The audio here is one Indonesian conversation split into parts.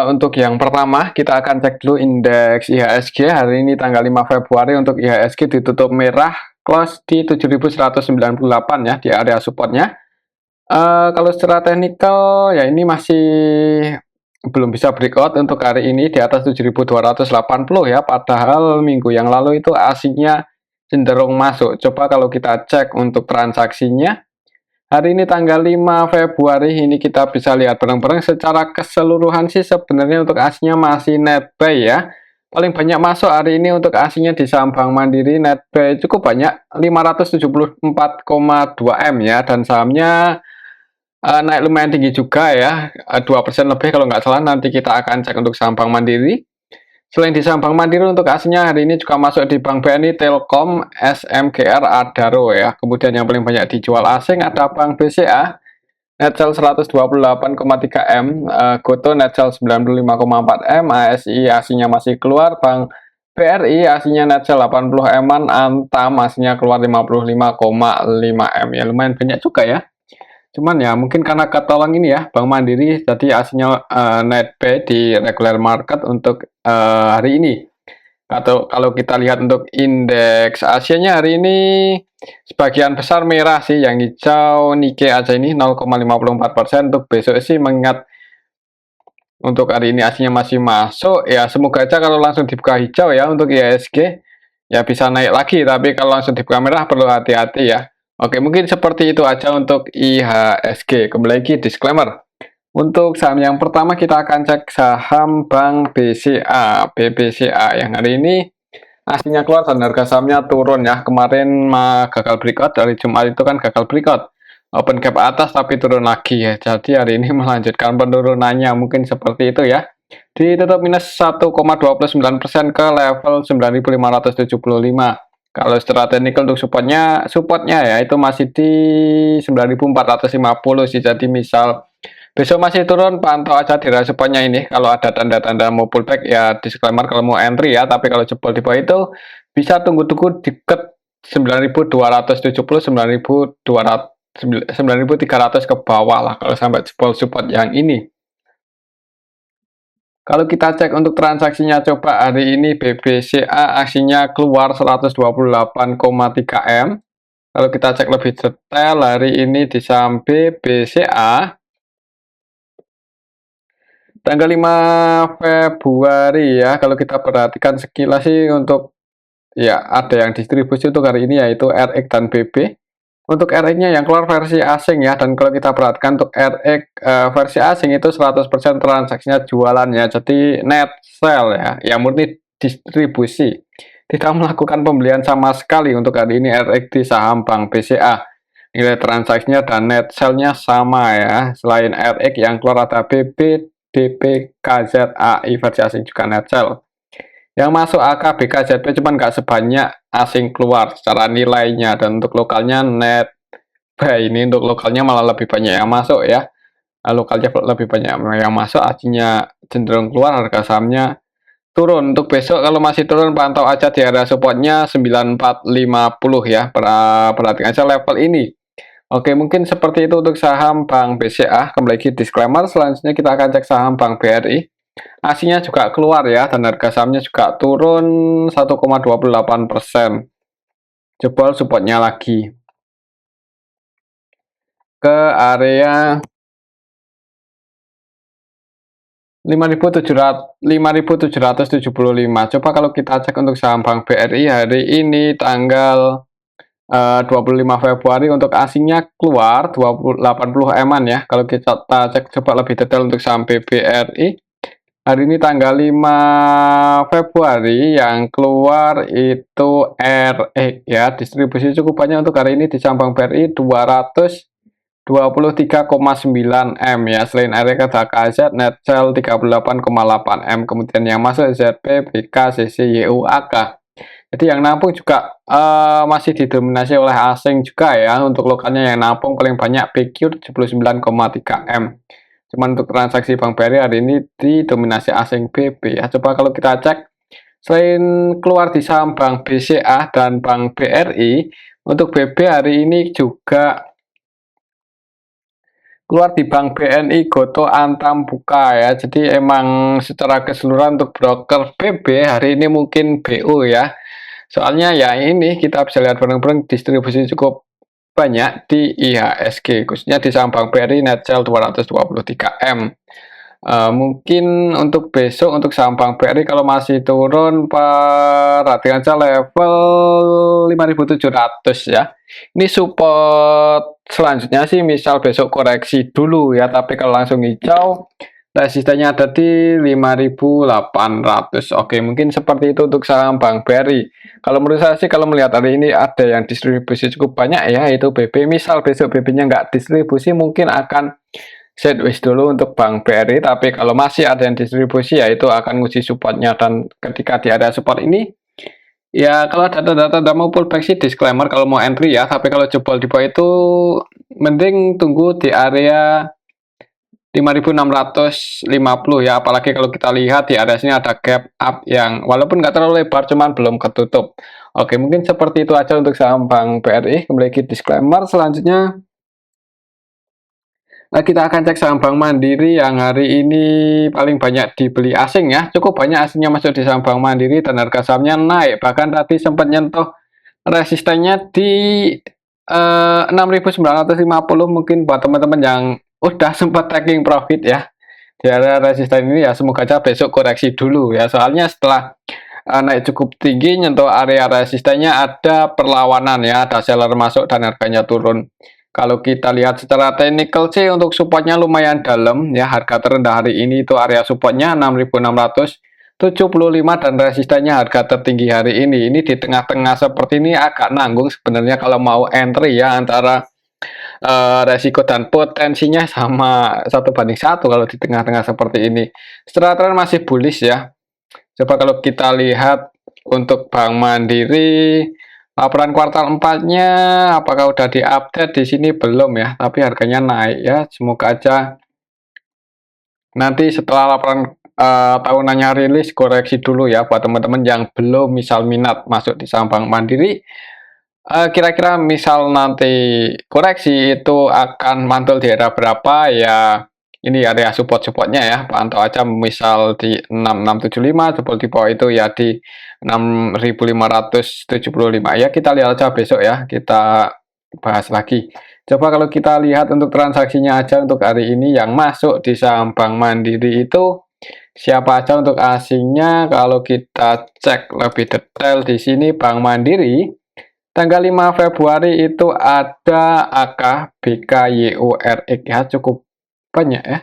Untuk yang pertama, kita akan cek dulu indeks IHSG. Hari ini tanggal 5 Februari untuk IHSG ditutup merah, close di 7.198 ya, di area supportnya. Kalau secara teknikal, ya ini masih belum bisa breakout untuk hari ini di atas 7.280 ya, padahal minggu yang lalu itu asingnya cenderung masuk. Coba kalau kita cek untuk transaksinya, hari ini tanggal 5 Februari ini kita bisa lihat bareng-bareng secara keseluruhan sih sebenarnya untuk aslinya masih net buy ya. Paling banyak masuk hari ini untuk aslinya di saham Bank Mandiri net buy cukup banyak 574,2 M ya, dan sahamnya naik lumayan tinggi juga ya, 2% lebih kalau nggak salah. Nanti kita akan cek untuk saham Bank Mandiri. Selain di saham Bank Mandiri, untuk aslinya hari ini juga masuk di Bank BNI, Telkom, SMGR, Adaro ya. Kemudian yang paling banyak dijual asing ada Bank BCA, net sell 128,3 M, Goto net sell 95,4 M, ASI aslinya masih keluar, Bank BRI aslinya net sell 80 M-an, Antam aslinya keluar 55,5 M ya, lumayan banyak juga ya. Cuman ya mungkin karena ketolong ini ya Bank Mandiri, jadi aslinya net buy di regular market untuk hari ini. Atau kalau kita lihat untuk indeks Asianya hari ini sebagian besar merah sih, yang hijau Nikkei aja ini 0,54%. Untuk besok sih mengingat untuk hari ini aslinya masih masuk ya, semoga aja kalau langsung dibuka hijau ya untuk IHSG ya bisa naik lagi, tapi kalau langsung dibuka merah perlu hati-hati ya. Oke, mungkin seperti itu aja untuk IHSG. Kembali lagi disclaimer. Untuk saham yang pertama kita akan cek saham Bank BCA, BBCA yang hari ini aslinya keluar dan harga sahamnya turun ya. Kemarin gagal breakout, dari Jumat itu kan gagal breakout. Open gap atas tapi turun lagi ya. Jadi hari ini melanjutkan penurunannya, mungkin seperti itu ya. Ditutup minus 1,29% ke level 9.575. Kalau secara teknikal untuk supportnya ya itu masih di 9.450 sih. Jadi misal besok masih turun, pantau aja di supportnya ini. Kalau ada tanda-tanda mau pullback ya disclaimer kalau mau entry ya. Tapi kalau jebol di bawah itu bisa tunggu-tunggu deket 9.270, 9.300 ke bawah lah kalau sampai jebol support yang ini. Kalau kita cek untuk transaksinya, coba hari ini BBCA aksinya keluar 128,3 M. Kalau kita cek lebih detail hari ini di saham BBCA tanggal 5 Februari ya, kalau kita perhatikan sekilas sih untuk ya ada yang distribusi untuk hari ini yaitu RX dan BB. Untuk RX-nya yang keluar versi asing ya, dan kalau kita perhatikan untuk RX versi asing itu 100% transaksinya jualannya, jadi net sell ya, yang murni distribusi. Tidak melakukan pembelian sama sekali untuk hari ini RX di saham Bank BCA. Nilai transaksinya dan net sell-nya sama ya. Selain RX yang keluar ada BB, DP, KZAI versi asing juga net sell. Yang masuk AK, BKZP cuman nggak sebanyak asing keluar secara nilainya, dan untuk lokalnya net buy. Ini untuk lokalnya malah lebih banyak yang masuk ya. Lokalnya lebih banyak yang masuk, aslinya cenderung keluar, harga sahamnya turun. Untuk besok kalau masih turun, pantau aja di area supportnya 9450 ya. Perhatikan aja level ini. Oke, mungkin seperti itu untuk saham Bank BCA. Kembali lagi disclaimer, selanjutnya kita akan cek saham Bank BRI. Aslinya juga keluar ya, dan harga sahamnya juga turun 1,28%. Jebol supportnya lagi ke area 5.775. Coba kalau kita cek untuk saham Bank BRI hari ini tanggal 25 Februari untuk asingnya keluar 80 M-an ya. Kalau kita cek coba lebih detail untuk saham BBRI hari ini tanggal 5 Februari yang keluar itu RX ya. Distribusi cukup banyak untuk hari ini di saham Bank BRI 223,9 M ya. Selain RX ada KZ net sell 38,8 M. Kemudian yang masuk ZP, BK, CC, YU, AK. Jadi yang nampung juga masih didominasi oleh asing juga ya. Untuk lokalnya yang nampung paling banyak PQ 79,3 M. Cuman untuk transaksi Bank BRI hari ini didominasi asing BB ya. Coba kalau kita cek, selain keluar di saham Bank BCA dan Bank BRI, untuk BB hari ini juga keluar di Bank BNI, Goto, Antam, Buka ya. Jadi emang secara keseluruhan untuk broker BB hari ini mungkin BU ya. Soalnya ya ini kita bisa lihat bareng-bareng distribusi cukup banyak di IHSG, khususnya di saham Bank BRI net sell 223M. Mungkin untuk besok untuk saham Bank BRI kalau masih turun perhatikan saja level 5.700 ya. Ini support selanjutnya sih misal besok koreksi dulu ya, tapi kalau langsung hijau resistennya ada di 5.800. Oke, mungkin seperti itu untuk saham Bank BRI. Kalau menurut saya sih kalau melihat hari ini ada yang distribusi cukup banyak ya, yaitu BB. Misal besok BB-nya nggak distribusi mungkin akan sideways dulu untuk Bank BRI, tapi kalau masih ada yang distribusi ya itu akan nguji supportnya, dan ketika di area support ini ya kalau data-data mau pullback sih disclaimer kalau mau entry ya, tapi kalau jebol di bawah itu mending tunggu di area 5.650 ya, apalagi kalau kita lihat di area sini ada gap up yang walaupun nggak terlalu lebar cuman belum ketutup. Oke, mungkin seperti itu aja untuk saham Bank BRI. Kembali lagi disclaimer, selanjutnya kita akan cek saham Bank Mandiri yang hari ini paling banyak dibeli asing ya. Cukup banyak asingnya masuk di saham Bank Mandiri dan harga sahamnya naik, bahkan tadi sempat nyentuh resistennya di 6.950. Mungkin buat teman-teman yang udah sempat taking profit ya di area resisten ini ya, semoga aja besok koreksi dulu ya, soalnya setelah naik cukup tinggi nyentuh area resistennya ada perlawanan ya, ada seller masuk dan harganya turun. Kalau kita lihat secara technical sih untuk supportnya lumayan dalam ya, harga terendah hari ini itu area supportnya 6.675 dan resistennya harga tertinggi hari ini. Ini di tengah-tengah seperti ini agak nanggung sebenarnya kalau mau entry ya, antara resiko dan potensinya sama 1:1 kalau di tengah-tengah seperti ini. Secara tren masih bullish ya. Coba kalau kita lihat untuk Bank Mandiri, laporan kuartal 4-nya apakah udah diupdate? Di sini belum ya, tapi harganya naik ya. Semoga aja nanti setelah laporan tahunannya rilis koreksi dulu ya buat teman-teman yang belum misal minat masuk di saham Bank Mandiri. Kira-kira misal nanti koreksi itu akan mantul di area berapa ya, ini area support-supportnya ya, pantau aja misal di 6675, jebol di bawah itu ya di 6.575 ya, kita lihat aja besok ya, kita bahas lagi. Coba kalau kita lihat untuk transaksinya aja untuk hari ini yang masuk di saham Bank Mandiri itu siapa aja untuk asingnya. Kalau kita cek lebih detail di sini Bank Mandiri tanggal 5 Februari itu ada AK, BK, YURX ya, cukup banyak ya.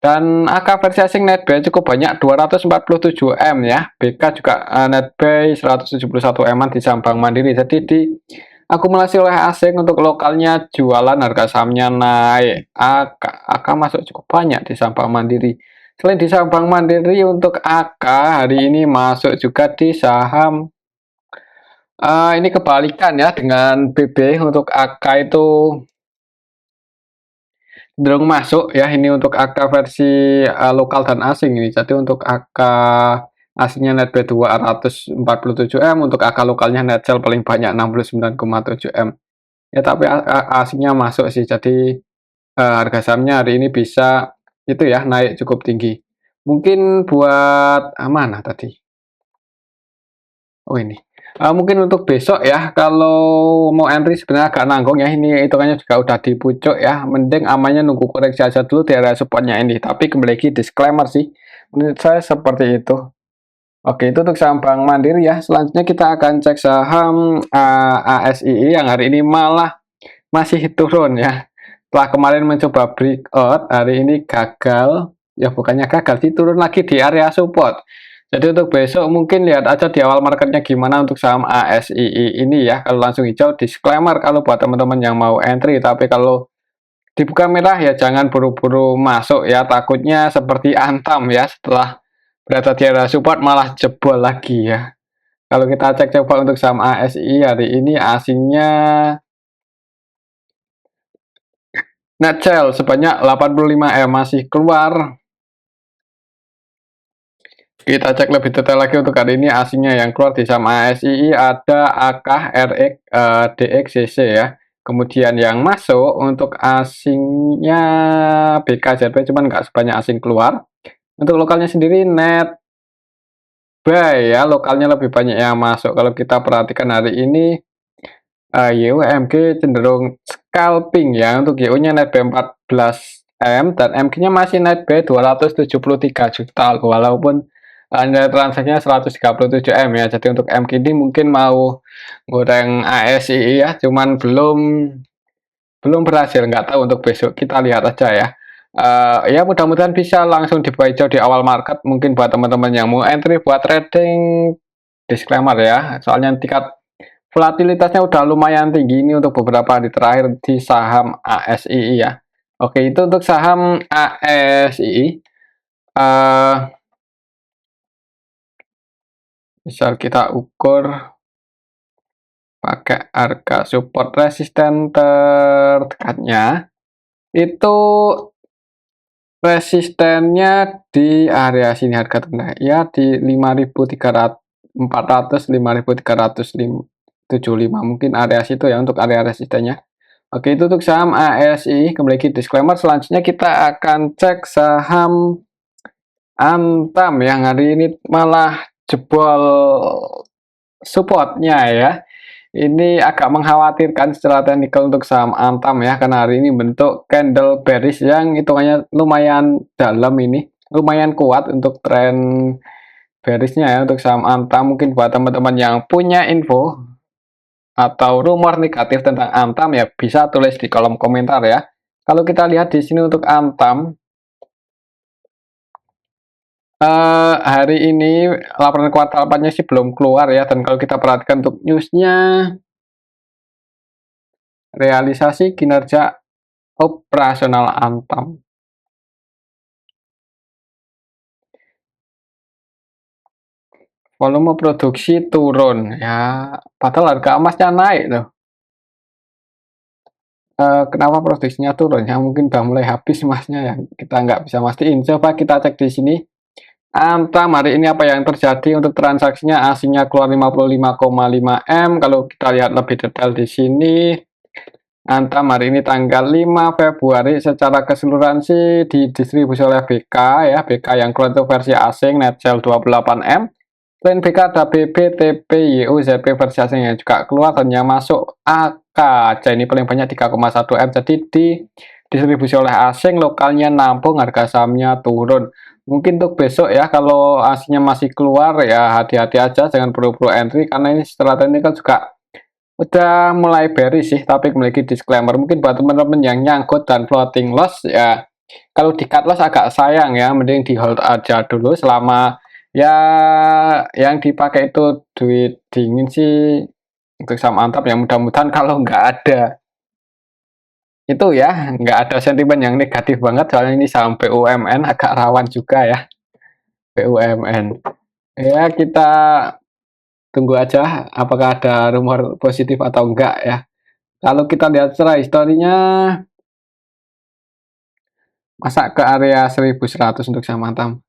Dan AK versi asing netbuy cukup banyak 247M ya. BK juga netbuy 171M di saham Bank Mandiri. Jadi di akumulasi oleh asing untuk lokalnya jualan, harga sahamnya naik. AK masuk cukup banyak di saham Bank Mandiri. Selain di saham Bank Mandiri untuk AK hari ini masuk juga di saham ini kebalikan ya dengan BB. Untuk AK itu cenderung masuk ya, ini untuk AK versi lokal dan asing ini. Jadi untuk AK asingnya netbuy 247M, untuk AK lokalnya net sell paling banyak 69,7M ya, tapi asingnya masuk sih. Jadi harga sahamnya hari ini bisa itu ya naik cukup tinggi. Mungkin buat mana tadi? Oh ini. Mungkin untuk besok ya, kalau mau entry sebenarnya agak nanggung ya, ini hitungannya juga udah di pucuk ya, mending amannya nunggu koreksi aja dulu di area supportnya ini. Tapi kembali lagi disclaimer sih, menurut saya seperti itu. Oke, itu untuk saham Bank Mandiri ya. Selanjutnya kita akan cek saham ASII yang hari ini malah masih turun ya. Setelah kemarin mencoba breakout, hari ini gagal. Ya bukannya gagal sih, turun lagi di area support. Jadi untuk besok mungkin lihat aja di awal marketnya gimana untuk saham ASII ini ya. Kalau langsung hijau disclaimer kalau buat teman-teman yang mau entry, tapi kalau dibuka merah ya jangan buru-buru masuk ya, takutnya seperti Antam ya, setelah berada di area support malah jebol lagi ya. Kalau kita cek coba untuk saham ASII hari ini asingnya net sell sebanyak 85M masih keluar. Kita cek lebih detail lagi untuk hari ini asingnya yang keluar di saham ASII ada AK, RX, DXCC ya. Kemudian yang masuk untuk asingnya BKZP cuman nggak sebanyak asing keluar. Untuk lokalnya sendiri net buy ya, lokalnya lebih banyak yang masuk. Kalau kita perhatikan hari ini YUMG cenderung scalping ya. Untuk YU-nya net buy 14M dan MG-nya masih net buy 273 juta walaupun nilai transaksinya 137M ya. Jadi untuk MG ini mungkin mau goreng ASI ya, cuman belum berhasil, nggak tahu untuk besok, kita lihat aja ya. Ya mudah-mudahan bisa langsung dibuy di awal market. Mungkin buat teman-teman yang mau entry buat trading, disclaimer ya, soalnya tingkat volatilitasnya udah lumayan tinggi ini untuk beberapa hari terakhir di saham ASII ya. Oke, itu untuk saham ASII. Misal kita ukur pakai harga support resisten terdekatnya, itu resistennya di area sini harga terendah ya di 5.400 5.375 mungkin area situ ya untuk area resistennya. Oke, itu untuk saham ASI. Kembali lagi disclaimer, selanjutnya kita akan cek saham Antam yang hari ini malah jebol supportnya ya. Ini agak mengkhawatirkan secara teknikal untuk saham Antam ya, karena hari ini bentuk candle bearish yang hitungannya lumayan dalam ini, lumayan kuat untuk tren bearishnya ya untuk saham Antam. Mungkin buat teman-teman yang punya info atau rumor negatif tentang Antam ya bisa tulis di kolom komentar ya. Kalau kita lihat di sini untuk Antam, hari ini laporan kuartal 4-nya sih belum keluar ya, dan kalau kita perhatikan untuk newsnya, realisasi kinerja operasional Antam. Volume produksi turun ya, padahal harga emasnya naik loh. Kenapa produksinya turun ya? Mungkin udah mulai habis emasnya ya. Kita nggak bisa mastiin. Coba kita cek di sini. Antam hari ini apa yang terjadi untuk transaksinya, asingnya keluar 55,5M. Kalau kita lihat lebih detail di sini, Antam hari ini tanggal 5 Februari secara keseluruhan sih didistribusi oleh BK ya. BK yang keluar itu versi asing net sell 28M. Selain BK ada BB, TP, YU, ZP versi asing yang juga keluar dan yang masuk AK. Ini paling banyak 3,1M. Jadi didistribusi oleh asing, lokalnya nampung, harga sahamnya turun. Mungkin untuk besok ya, kalau aslinya masih keluar ya hati-hati aja, jangan buru-buru entry karena ini setelah teknikal juga udah mulai bearish sih. Tapi memiliki disclaimer, mungkin buat teman-teman yang nyangkut dan floating loss ya, kalau di cut loss agak sayang ya, mending di hold aja dulu selama ya yang dipakai itu duit dingin sih untuk saham Antam yang mudah-mudahan kalau nggak ada itu ya, nggak ada sentimen yang negatif banget, soalnya ini saham BUMN agak rawan juga ya, BUMN. Ya, kita tunggu aja apakah ada rumor positif atau enggak ya. Kalau kita lihat secara historinya, masa ke area 1100 untuk saham Antam.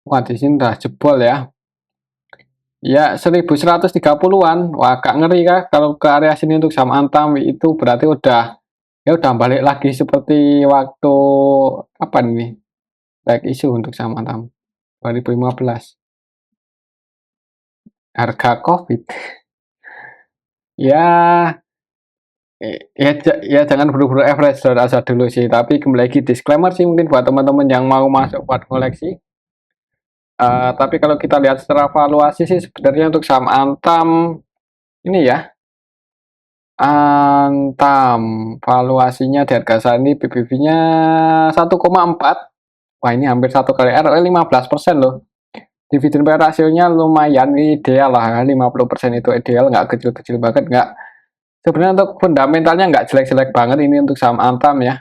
Wah, di sini udah jebol ya. Ya, 1130-an. Wah, agak ngeri kah kalau ke area sini untuk saham Antam itu berarti udah balik lagi seperti waktu apa nih? Baik isu untuk saham Antam 2015. Harga Covid. Ya, ya jangan buru-buru average aja dulu sih. Tapi kembali lagi disclaimer sih mungkin buat teman-teman yang mau masuk buat koleksi. Tapi kalau kita lihat secara valuasi sih sebenarnya untuk saham Antam ini ya, Antam valuasinya di harga saat ini BBB-nya 1,4. Wah, ini hampir 1 kali ROE 15% loh. Dividen PE rasionya lumayan ideal lah, 50% itu ideal, nggak kecil-kecil banget, nggak. Sebenarnya untuk fundamentalnya nggak jelek-jelek banget ini untuk saham Antam ya.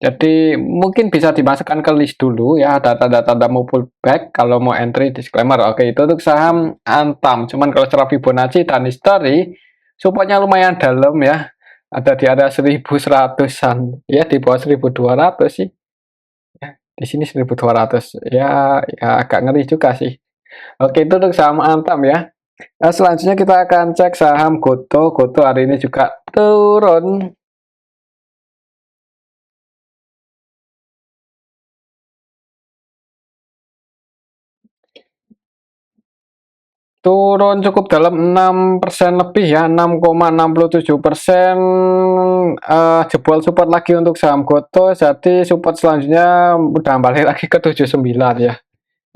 Jadi mungkin bisa dimasukkan ke list dulu ya, ada tanda-tanda mau pullback kalau mau entry, disclaimer. Oke, itu untuk saham Antam. Cuman kalau secara Fibonacci dan history, supportnya lumayan dalam ya. ada di area 1100-an, ya di bawah 1200 sih. Ya, di sini 1200. Ya, ya agak ngeri juga sih. Oke, itu untuk saham Antam ya. Nah, selanjutnya kita akan cek saham Goto. Goto hari ini juga turun. Turun cukup dalam 6% lebih ya, 6,67%. Jebol support lagi untuk saham Goto, jadi support selanjutnya udah balik lagi ke 79 ya.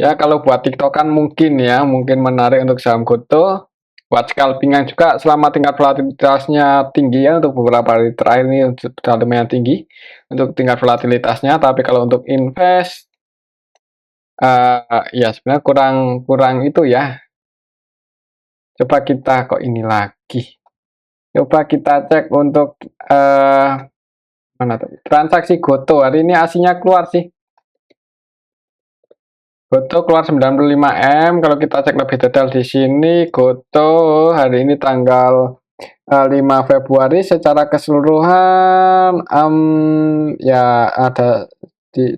Ya kalau buat tiktokan mungkin ya, mungkin menarik untuk saham Goto. Buat scalpingan juga selama tingkat volatilitasnya tinggi ya, untuk beberapa hari terakhir ini sudah lumayan tinggi untuk tingkat volatilitasnya. Tapi kalau untuk invest, ya sebenarnya kurang kurang itu ya. Coba kita kok ini lagi. Coba kita cek untuk mana tuh? Transaksi Goto hari ini aslinya keluar sih. Goto keluar 95M. Kalau kita cek lebih detail di sini, Goto hari ini tanggal 5 Februari secara keseluruhan ya ada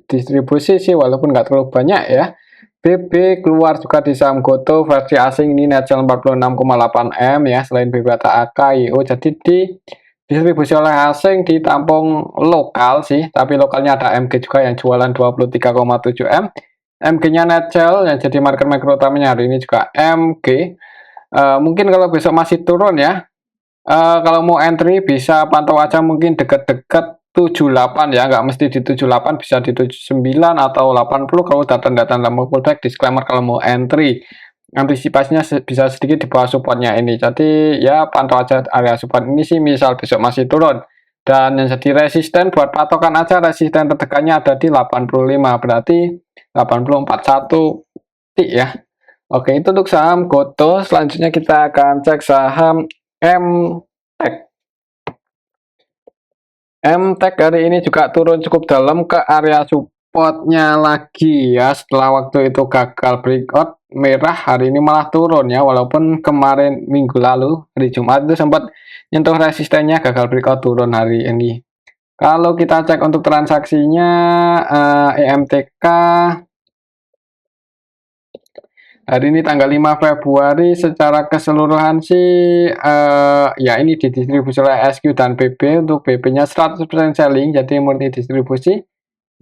distribusi sih walaupun nggak terlalu banyak ya. BB keluar juga di saham Goto versi asing ini net sell 46,8M ya, selain BB ada AKIO, jadi distribusi oleh asing, ditampung lokal sih, tapi lokalnya ada MG juga yang jualan 23,7M. MG-nya net sell yang jadi market maker utamanya hari ini juga MG. Mungkin kalau besok masih turun ya, kalau mau entry bisa pantau aja mungkin deket-deket 78 ya, nggak mesti di 78, bisa di 79 atau 80 kalau udah tanda-tanda mau pullback. Disclaimer kalau mau entry, antisipasinya bisa sedikit di bawah supportnya ini, jadi ya pantau aja area support ini sih, misal besok masih turun. Dan yang jadi resisten buat patokan aja, resisten tertekannya ada di 85, berarti 8041 ya. Oke, itu untuk saham Goto. Selanjutnya kita akan cek saham MTEK. MTEK hari ini juga turun cukup dalam ke area supportnya lagi ya. Setelah waktu itu gagal breakout merah, hari ini malah turun ya. Walaupun kemarin minggu lalu hari Jumat itu sempat nyentuh resistennya, gagal breakout turun hari ini. Kalau kita cek untuk transaksinya EMTK hari ini tanggal 5 Februari secara keseluruhan sih ya ini didistribusi oleh SQ dan BB. Untuk BB-nya 100% selling, jadi murni distribusi.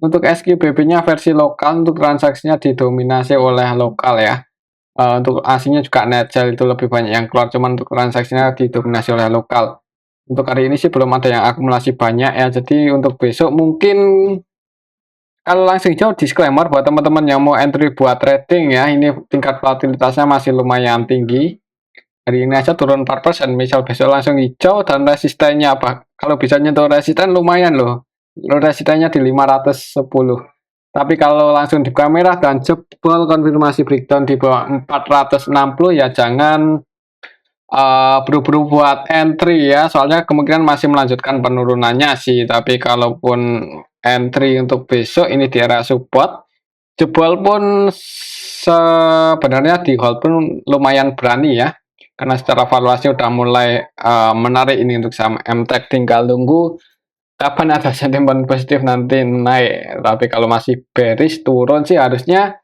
Untuk SQ BB-nya versi lokal, untuk transaksinya didominasi oleh lokal ya. Untuk aslinya juga net sell itu lebih banyak yang keluar, cuman untuk transaksinya didominasi oleh lokal. Untuk hari ini sih belum ada yang akumulasi banyak ya, jadi untuk besok mungkin kalau langsung hijau disclaimer buat teman-teman yang mau entry buat trading ya, ini tingkat volatilitasnya masih lumayan tinggi. Hari ini aja turun 4%, misal besok langsung hijau dan resistennya apa? Kalau bisa nyentuh resisten lumayan loh. Resistennya di 510. Tapi kalau langsung dibuka merah dan jebol konfirmasi breakdown di bawah 460 ya jangan buru-buru buat entry ya, soalnya kemungkinan masih melanjutkan penurunannya sih. Tapi kalaupun entry untuk besok ini di area support, jebol pun sebenarnya di hold pun lumayan berani ya, karena secara valuasi udah mulai menarik ini untuk saham MTEK. Tinggal tunggu kapan ada sentimen positif nanti naik. Tapi kalau masih bearish turun sih harusnya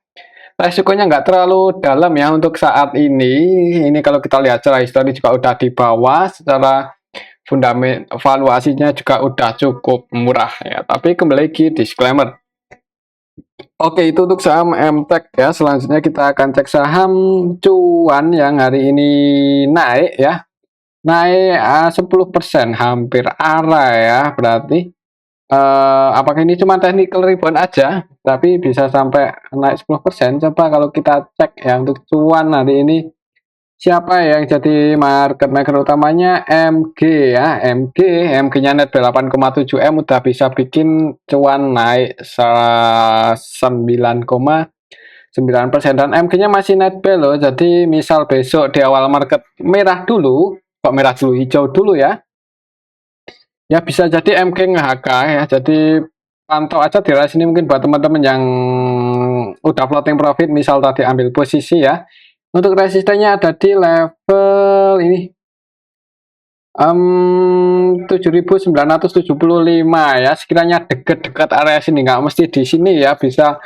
resikonya nggak terlalu dalam ya untuk saat ini. Ini kalau kita lihat secara histori juga udah di bawah, secara fundament valuasinya juga udah cukup murah ya. Tapi kembali lagi disclaimer. Oke, itu untuk saham MTEK ya. Selanjutnya kita akan cek saham cuan yang hari ini naik ya. Naik 10%, hampir arah ya. Berarti apakah ini cuma technical rebound aja, tapi bisa sampai naik 10%. Coba kalau kita cek ya untuk cuan hari ini, siapa yang jadi market maker utamanya? MG ya, MG-nya net 8,7M udah bisa bikin cuan naik 9,9%, dan MG-nya masih net B loh. Jadi misal besok di awal market merah dulu, kok merah dulu, hijau dulu ya. Ya bisa jadi MG nge-HK ya. Jadi pantau aja di sini mungkin buat teman-teman yang udah floating profit, misal tadi ambil posisi ya. Untuk resistennya ada di level ini 7.975 ya, sekiranya dekat-dekat area sini, nggak mesti di sini ya, bisa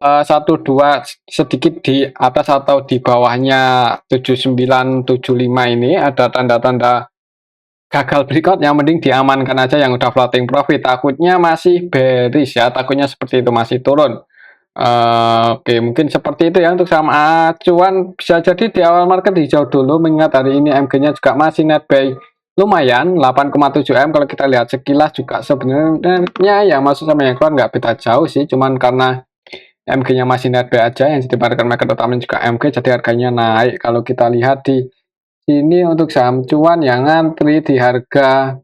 1, 2 sedikit di atas atau di bawahnya 7975 ini ada tanda-tanda gagal breakout, yang mending diamankan aja yang udah floating profit, takutnya masih bearish ya, takutnya seperti itu masih turun. Oke, mungkin seperti itu ya untuk saham acuan. Bisa jadi di awal market hijau dulu, mengingat hari ini MG-nya juga masih net buy lumayan 8,7 M. Kalau kita lihat sekilas juga sebenarnya yang masuk sama yang keluar nggak beda jauh sih, cuman karena MG-nya masih net buy aja, yang jadi market utamanya juga MG, jadi harganya naik. Kalau kita lihat di sini untuk saham cuan yang ngantri di harga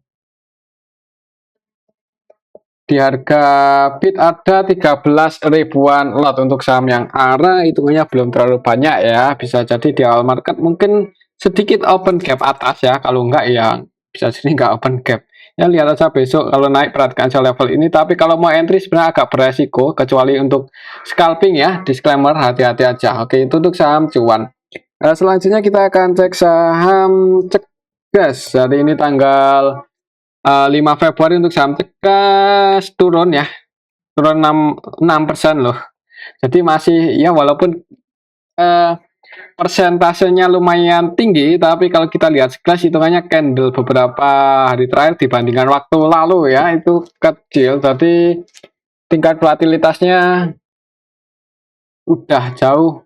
bid ada 13 ribuan lot. Untuk saham yang ARA hitungannya belum terlalu banyak ya, bisa jadi di awal market mungkin sedikit open gap atas ya, kalau enggak ya bisa jadi nggak open gap ya. Lihat aja besok, kalau naik perhatikan aja level ini, tapi kalau mau entry sebenarnya agak beresiko, kecuali untuk scalping ya, disclaimer, hati-hati aja. Oke, itu untuk saham cuan. Selanjutnya kita akan cek saham Cegas. Hari ini tanggal 5 Februari. Untuk saham Cegas turun ya, turun 6% loh. Jadi masih ya, walaupun persentasenya lumayan tinggi, tapi kalau kita lihat sekilas hitungannya candle beberapa hari terakhir dibandingkan waktu lalu ya, itu kecil. Jadi tingkat volatilitasnya udah jauh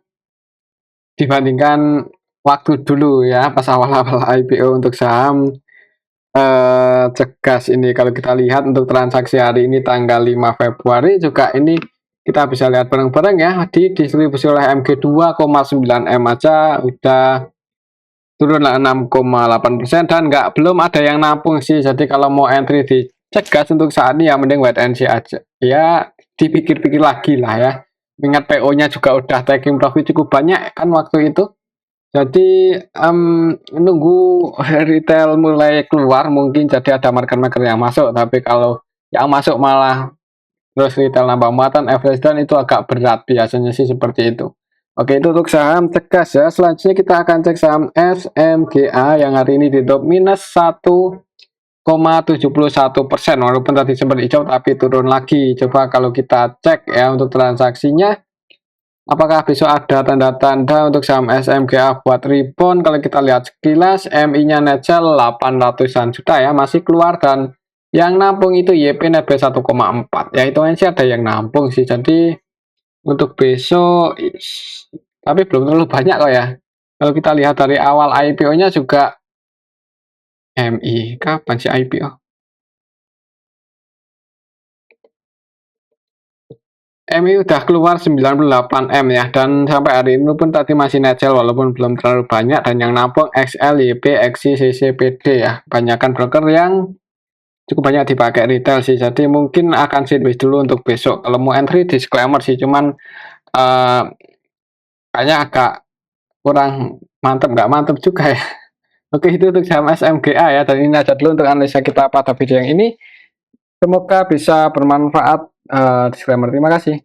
dibandingkan waktu dulu ya, pas awal-awal IPO. Untuk saham Cegas ini kalau kita lihat untuk transaksi hari ini tanggal 5 Februari juga ini kita bisa lihat bareng-bareng ya, didistribusi oleh MG 2,9 M aja udah turun 6,8%, dan belum ada yang nampung sih. Jadi kalau mau entry di Cegas untuk saat ini ya mending wait and see aja ya, dipikir-pikir lagi lah ya. Ingat PO-nya juga udah taking profit cukup banyak kan waktu itu. Jadi nunggu retail mulai keluar mungkin jadi ada market-market yang masuk, tapi kalau yang masuk malah terus retail nambah muatan, average down, itu agak berat biasanya sih seperti itu. Oke, itu untuk saham Cegas ya. Selanjutnya kita akan cek saham SMGA yang hari ini ditutup minus 1,71%, walaupun tadi sempat hijau tapi turun lagi. Coba kalau kita cek ya untuk transaksinya, apakah besok ada tanda-tanda untuk saham SMGA buat rebound? Kalau kita lihat sekilas, MI-nya net sell 800-an juta ya, masih keluar, dan yang nampung itu YP net buy 1,4 ya, itu sih ada yang nampung sih. Jadi untuk besok tapi belum terlalu banyak kok ya. Kalau kita lihat dari awal IPO-nya juga, MI kapan sih IPO? MI udah keluar 98 M ya, dan sampai hari ini pun tadi masih net sell walaupun belum terlalu banyak, dan yang nampung XL, YP, XI, CCPD ya. Banyakan broker yang cukup banyak dipakai retail sih, jadi mungkin akan sideways dulu untuk besok. Kalau mau entry disclaimer sih, cuman kayaknya agak kurang mantep, nggak mantep juga ya. Oke, itu untuk saham SMGA ya, dan ini aja dulu untuk analisa kita pada video yang ini. Semoga bisa bermanfaat. Disclaimer, terima kasih.